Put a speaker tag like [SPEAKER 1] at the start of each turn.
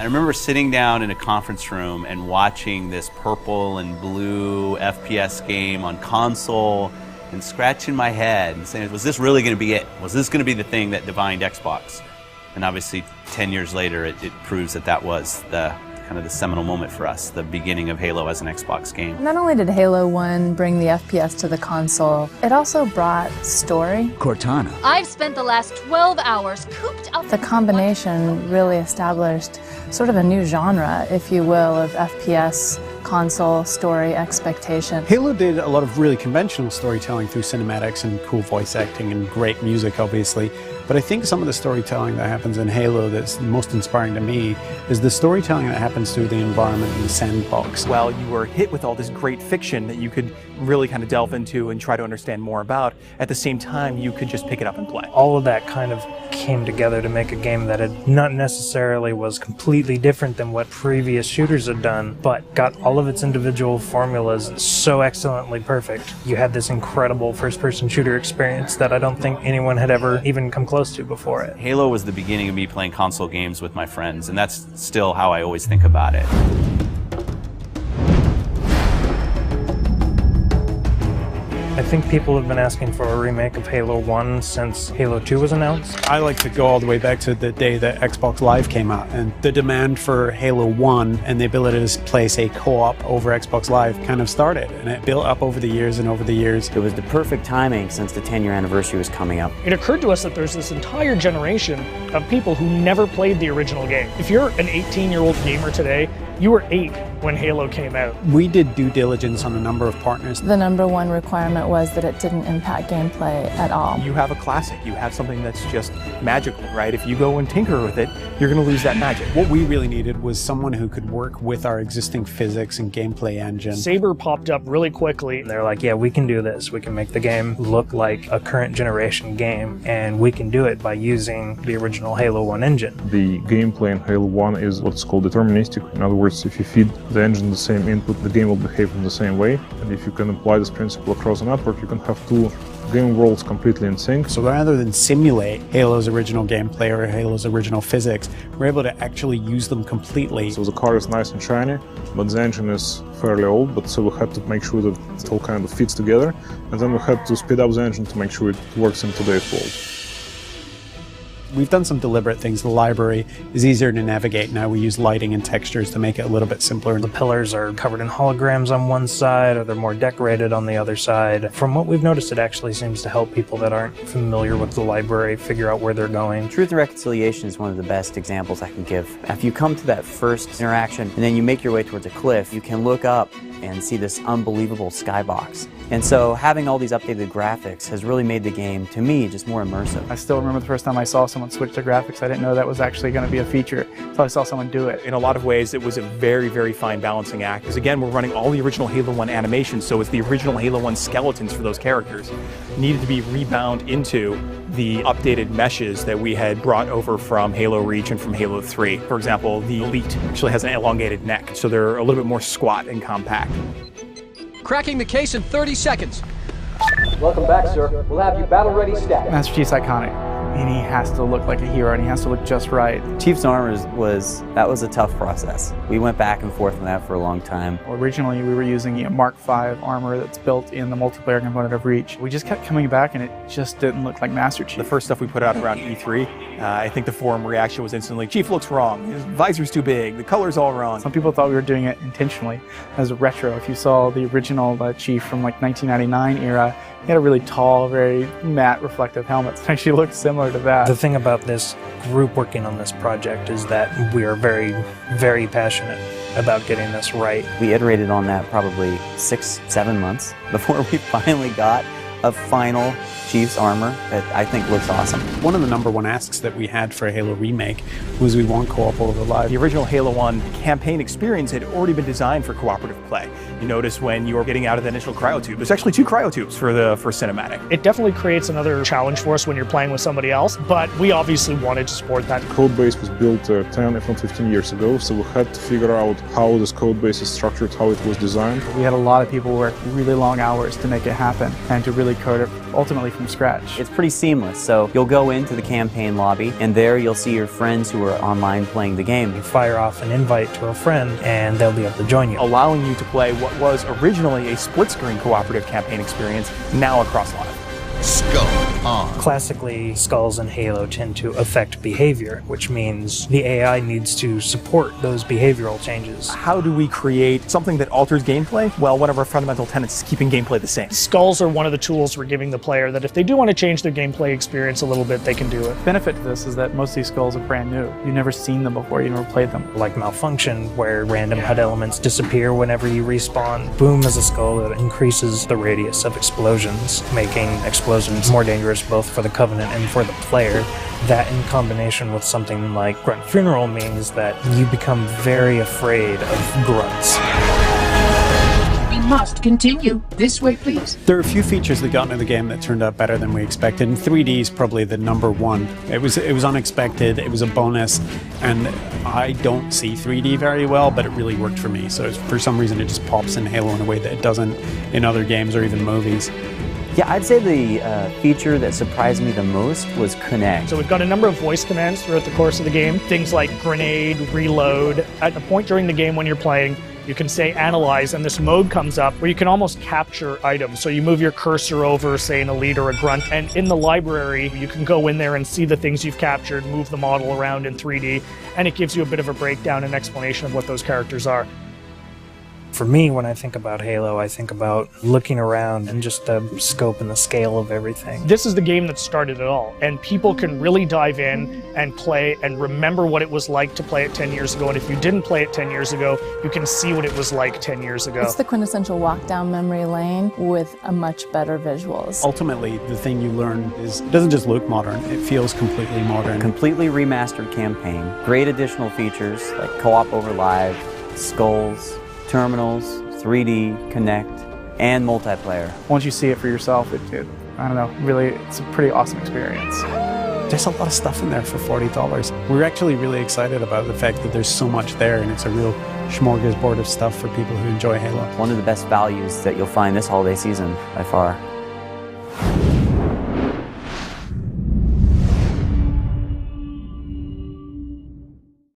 [SPEAKER 1] I remember sitting down in a conference room and watching this purple and blue FPS game on console and scratching my head and saying, was this really going to be it? Was this going to be the thing that defined Xbox? And obviously 10 years later it proves that that was the kind of the seminal moment for us, the beginning of Halo as an Xbox game.
[SPEAKER 2] Not only did Halo 1 bring the FPS to the console, it also brought story.
[SPEAKER 3] Cortana.
[SPEAKER 4] I've spent the last 12 hours cooped up.
[SPEAKER 2] The combination really established sort of a new genre, if you will, of FPS console story expectation.
[SPEAKER 5] Halo did a lot of really conventional storytelling through cinematics and cool voice acting and great music, obviously. But I think some of the storytelling that happens in Halo that's most inspiring to me is the storytelling that happens through the environment and the sandbox.
[SPEAKER 6] Well, you were hit with all this great fiction that you could really kind of delve into and try to understand more about. At the same time, you could just pick it up and play.
[SPEAKER 7] All of that kind of came together to make a game that had not necessarily was completely different than what previous shooters had done, but got all of its individual formulas so excellently perfect. You had this incredible first-person shooter experience that I don't think anyone had ever even come close to before it.
[SPEAKER 1] Halo was the beginning of me playing console games with my friends, and that's still how I always think about it.
[SPEAKER 7] I think people have been asking for a remake of Halo 1 since Halo 2 was announced.
[SPEAKER 5] I like to go all the way back to the day that Xbox Live came out, and the demand for Halo 1 and the ability to play, say, co-op over Xbox Live kind of started, and it built up over the years and over the years.
[SPEAKER 8] It was the perfect timing since the 10-year anniversary was coming up.
[SPEAKER 9] It occurred to us that there's this entire generation of people who never played the original game. If you're an 18-year-old gamer today, you were 8 when Halo came out.
[SPEAKER 5] We did due diligence on a number of partners.
[SPEAKER 2] The number one requirement was that it didn't impact gameplay at all.
[SPEAKER 6] You have a classic. You have something that's just magical, right? If you go and tinker with it, you're going to lose that magic.
[SPEAKER 5] What we really needed was someone who could work with our existing physics and gameplay engine.
[SPEAKER 9] Saber popped up really quickly.
[SPEAKER 7] They're like, yeah, we can do this. We can make the game look like a current generation game, and we can do it by using the original Halo 1 engine.
[SPEAKER 10] The gameplay in Halo 1 is what's called deterministic. In other words, if you feed the engine the same input, the game will behave in the same way. And if you can apply this principle across a network, you can have two game worlds completely in sync.
[SPEAKER 5] So rather than simulate Halo's original gameplay or Halo's original physics, we're able to actually use them completely.
[SPEAKER 10] So the car is nice and shiny, but the engine is fairly old, but so we had to make sure that it all kind of fits together. And then we had to speed up the engine to make sure it works in today's world.
[SPEAKER 5] We've done some deliberate things. The library is easier to navigate now. We use lighting and textures to make it a little bit simpler.
[SPEAKER 7] The pillars are covered in holograms on one side, or they're more decorated on the other side. From what we've noticed, it actually seems to help people that aren't familiar with the library figure out where they're going.
[SPEAKER 8] Truth and Reconciliation is one of the best examples I can give. If you come to that first interaction and then you make your way towards a cliff, you can look up and see this unbelievable skybox. And so having all these updated graphics has really made the game, to me, just more immersive.
[SPEAKER 11] I still remember the first time I saw someone switch to graphics. I didn't know that was actually going to be a feature until I saw someone do it.
[SPEAKER 6] In a lot of ways, it was a very, very fine balancing act. Because again, we're running all the original Halo 1 animations, so it's the original Halo 1 skeletons for those characters needed to be rebound into the updated meshes that we had brought over from Halo Reach and from Halo 3. For example, the Elite actually has an elongated neck, so they're a little bit more squat and compact.
[SPEAKER 12] Cracking the case in 30 seconds.
[SPEAKER 13] Welcome back, sir. We'll have you battle ready stat.
[SPEAKER 11] Master Chief's iconic, and he has to look like a hero, and he has to look just right.
[SPEAKER 8] Chief's armor was a tough process. We went back and forth on that for a long time.
[SPEAKER 11] Originally, we were using a Mark V armor that's built in the multiplayer component of Reach. We just kept coming back, and it just didn't look like Master Chief.
[SPEAKER 6] The first stuff we put out around E3, I think the forum reaction was instantly, Chief looks wrong, his visor's too big, the color's all wrong.
[SPEAKER 11] Some people thought we were doing it intentionally as a retro. If you saw the original Chief from like 1999 era, he had a really tall, very matte reflective helmet. It actually looked similar to that.
[SPEAKER 7] The thing about this group working on this project is that we are very, very passionate about getting this right.
[SPEAKER 8] We iterated on that probably 6-7 months before we finally got a final Chief's armor that I think looks awesome.
[SPEAKER 5] One of the number one asks that we had for a Halo remake was we want co-op over live.
[SPEAKER 6] The original Halo 1 campaign experience had already been designed for cooperative play. You notice when you're getting out of the initial cryotube, there's actually 2 cryotubes for cinematic.
[SPEAKER 9] It definitely creates another challenge for us when you're playing with somebody else, but we obviously wanted to support that.
[SPEAKER 10] The code base was built 10, if not 15 years ago, so we had to figure out how this code base is structured, how it was designed.
[SPEAKER 11] We had a lot of people work really long hours to make it happen and to really code it ultimately from scratch.
[SPEAKER 8] It's pretty seamless, so you'll go into the campaign lobby, and there you'll see your friends who are online playing the game.
[SPEAKER 7] You fire off an invite to a friend, and they'll be able to join you,
[SPEAKER 6] allowing you to play what was originally a split-screen cooperative campaign experience, now across live.
[SPEAKER 3] Skull on.
[SPEAKER 7] Classically, skulls in Halo tend to affect behavior, which means the AI needs to support those behavioral changes.
[SPEAKER 6] How do we create something that alters gameplay? Well, one of our fundamental tenets is keeping gameplay the same.
[SPEAKER 9] Skulls are one of the tools we're giving the player that if they do want to change their gameplay experience a little bit, they can do it.
[SPEAKER 11] Benefit to this is that most of these skulls are brand new. You've never seen them before, you never played them.
[SPEAKER 7] Like Malfunction, where random HUD elements disappear whenever you respawn. Boom is a skull that increases the radius of explosions, making explosions more dangerous both for the Covenant and for the player. That in combination with something like Grunt Funeral means that you become very afraid of grunts.
[SPEAKER 3] We must continue. This way, please.
[SPEAKER 5] There are a few features that got into the game that turned out better than we expected, and 3D is probably the number one. It was unexpected, it was a bonus, and I don't see 3D very well, but it really worked for me. So for some reason it just pops in Halo in a way that it doesn't in other games or even movies.
[SPEAKER 8] Yeah, I'd say the feature that surprised me the most was Connect.
[SPEAKER 9] So we've got a number of voice commands throughout the course of the game. Things like grenade, reload. At a point during the game when you're playing, you can say analyze, and this mode comes up where you can almost capture items. So you move your cursor over, say, an elite or a grunt, and in the library, you can go in there and see the things you've captured, move the model around in 3D, and it gives you a bit of a breakdown and explanation of what those characters are.
[SPEAKER 7] For me, when I think about Halo, I think about looking around and just the scope and the scale of everything.
[SPEAKER 9] This is the game that started it all, and people can really dive in and play and remember what it was like to play it 10 years ago, and if you didn't play it 10 years ago, you can see what it was like 10 years ago.
[SPEAKER 2] It's the quintessential walk down memory lane with a much better visuals.
[SPEAKER 5] Ultimately, the thing you learn is it doesn't just look modern, it feels completely modern.
[SPEAKER 8] Completely remastered campaign, great additional features like co-op over live, skulls, terminals, 3D, Connect, and multiplayer.
[SPEAKER 11] Once you see it for yourself, I don't know, really, it's a pretty awesome experience.
[SPEAKER 5] There's a lot of stuff in there for $40. We're actually really excited about the fact that there's so much there, and it's a real smorgasbord of stuff for people who enjoy Halo.
[SPEAKER 8] One of the best values that you'll find this holiday season by far.